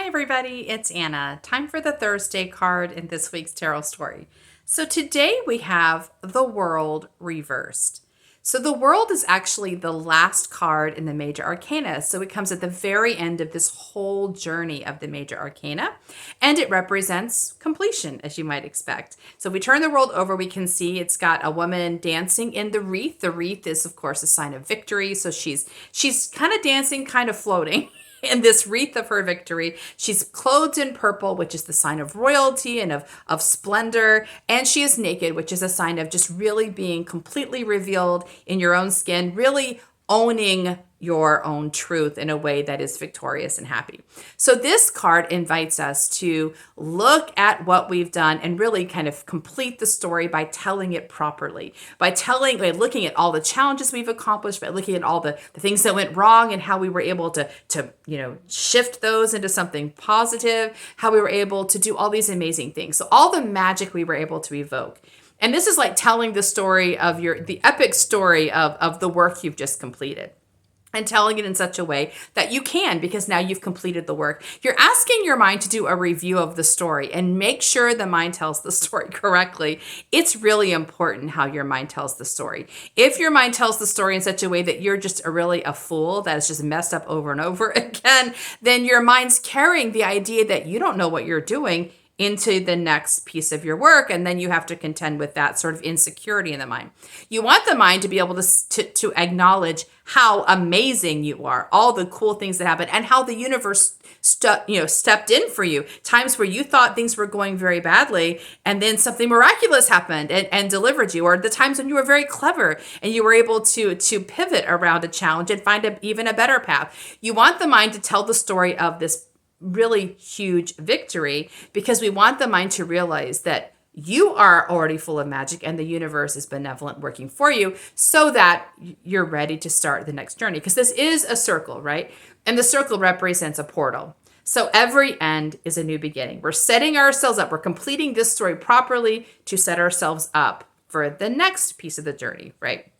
everybody, it's Anna. Time for the Thursday card in this week's tarot story. So today we have the World reversed. So the World is actually the last card in the Major Arcana. So it comes at the very end of this whole journey of the Major Arcana, and it represents completion, as you might expect. So if we turn the World over, we can see it's got a woman dancing in the wreath. The wreath is, of course, a sign of victory. So she's kind of dancing, kind of floating in this wreath of her victory. She's clothed in purple, which is the sign of royalty and of splendor. And she is naked, which is a sign of just really being completely revealed in your own skin, really owning your own truth in a way that is victorious and happy. So this card invites us to look at what we've done and really kind of complete the story by telling it properly, by looking at all the challenges we've accomplished, by looking at all the things that went wrong and how we were able to shift those into something positive, how we were able to do all these amazing things. So all the magic we were able to evoke. And this is like telling the story of the epic story of the work you've just completed, and telling it in such a way that you can, because now you've completed the work. You're asking your mind to do a review of the story and make sure the mind tells the story correctly. It's really important how your mind tells the story. If your mind tells the story in such a way that you're just a fool that is just messed up over and over again, then your mind's carrying the idea that you don't know what you're doing into the next piece of your work, and then you have to contend with that sort of insecurity in the mind. You want the mind to be able to acknowledge how amazing you are, all the cool things that happen, and how the universe stepped in for you. Times where you thought things were going very badly, and then something miraculous happened and delivered you, or the times when you were very clever and you were able to pivot around a challenge and find even a better path. You want the mind to tell the story of this really huge victory, because we want the mind to realize that you are already full of magic and the universe is benevolent working for you, so that you're ready to start the next journey. Because this is a circle, right? And the circle represents a portal. So every end is a new beginning. We're setting ourselves up. We're completing this story properly to set ourselves up for the next piece of the journey, right?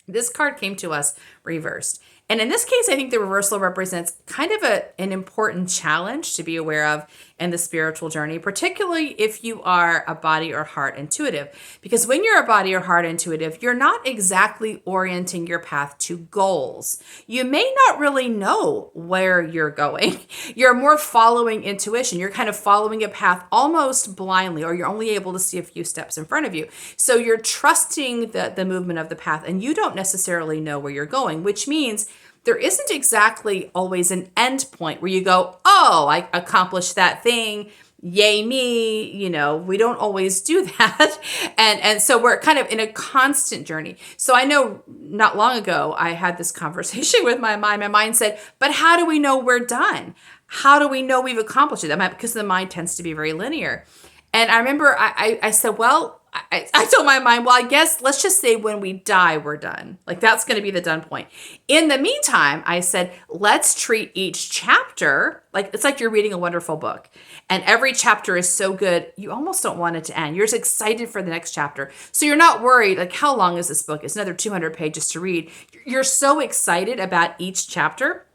This card came to us reversed. And in this case, I think the reversal represents kind of an important challenge to be aware of in the spiritual journey, particularly if you are a body or heart intuitive. Because when you're a body or heart intuitive, you're not exactly orienting your path to goals. You may not really know where you're going. You're more following intuition. You're kind of following a path almost blindly, or you're only able to see a few steps in front of you. So you're trusting the movement of the path, and you don't necessarily know where you're going, which means there isn't exactly always an end point where you go, oh, I accomplished that thing. Yay me. We don't always do that. And so we're kind of in a constant journey. So I know not long ago, I had this conversation with my mind. My mind said, but how do we know we're done? How do we know we've accomplished it? Because the mind tends to be very linear. And I remember I said, well, I told my mind, well, I guess let's just say when we die, we're done. Like that's going to be the done point. In the meantime, I said, let's treat each chapter like it's like you're reading a wonderful book. And every chapter is so good, you almost don't want it to end. You're just excited for the next chapter. So you're not worried, like, how long is this book? It's another 200 pages to read. You're so excited about each chapter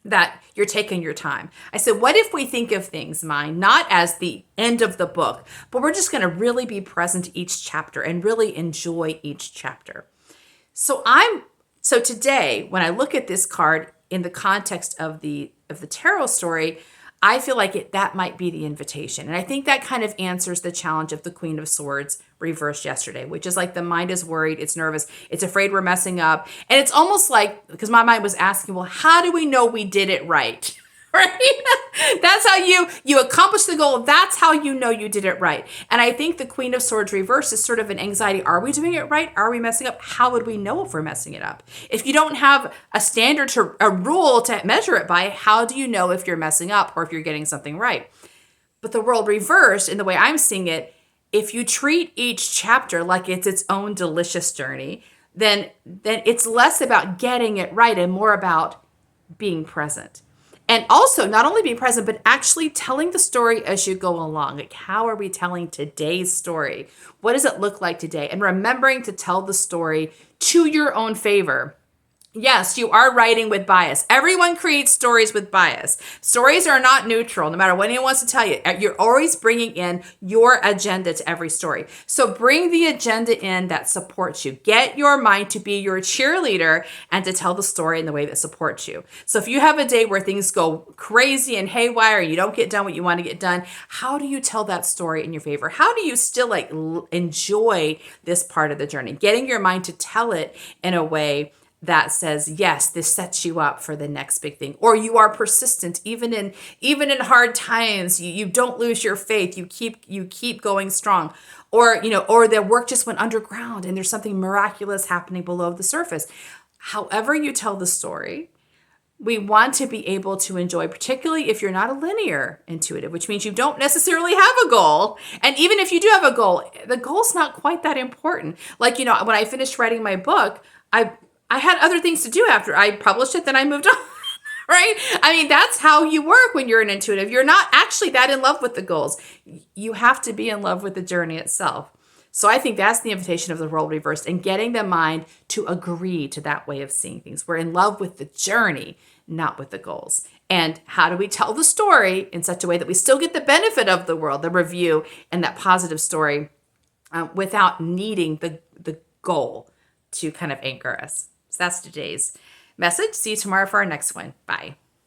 that you're taking your time. I said, what if we think of things, mind, not as the end of the book, but we're just going to really be present each chapter and really enjoy each chapter. So today, when I look at this card in the context of the tarot story, I feel like that might be the invitation. And I think that kind of answers the challenge of the Queen of Swords reversed yesterday, which is like the mind is worried, it's nervous, it's afraid we're messing up. And it's almost like, because my mind was asking, well, how do we know we did it right? Right? That's how you accomplish the goal. That's how you know you did it right. And I think the Queen of Swords reverse is sort of an anxiety. Are we doing it right? Are we messing up? How would we know if we're messing it up? If you don't have a standard a rule to measure it by, how do you know if you're messing up or if you're getting something right? But the World reversed, in the way I'm seeing it, if you treat each chapter like it's its own delicious journey, then it's less about getting it right and more about being present. And also not only being present, but actually telling the story as you go along. Like, how are we telling today's story? What does it look like today? And remembering to tell the story to your own favor. Yes, you are writing with bias. Everyone creates stories with bias. Stories are not neutral, no matter what anyone wants to tell you. You're always bringing in your agenda to every story. So bring the agenda in that supports you. Get your mind to be your cheerleader and to tell the story in the way that supports you. So if you have a day where things go crazy and haywire and you don't get done what you want to get done, how do you tell that story in your favor? How do you still enjoy this part of the journey? Getting your mind to tell it in a way that says, yes, this sets you up for the next big thing. Or you are persistent even in hard times. You don't lose your faith. You keep going strong. Or the work just went underground and there's something miraculous happening below the surface. However you tell the story, we want to be able to enjoy, particularly if you're not a linear intuitive, which means you don't necessarily have a goal. And even if you do have a goal, the goal's not quite that important. Like, when I finished writing my book, I had other things to do after I published it, then I moved on. Right? I mean, that's how you work when you're an intuitive. You're not actually that in love with the goals. You have to be in love with the journey itself. So I think that's the invitation of the world reversed, and getting the mind to agree to that way of seeing things. We're in love with the journey, not with the goals. And how do we tell the story in such a way that we still get the benefit of the world, the review, and that positive story without needing the goal to kind of anchor us? So that's today's message. See you tomorrow for our next one. Bye.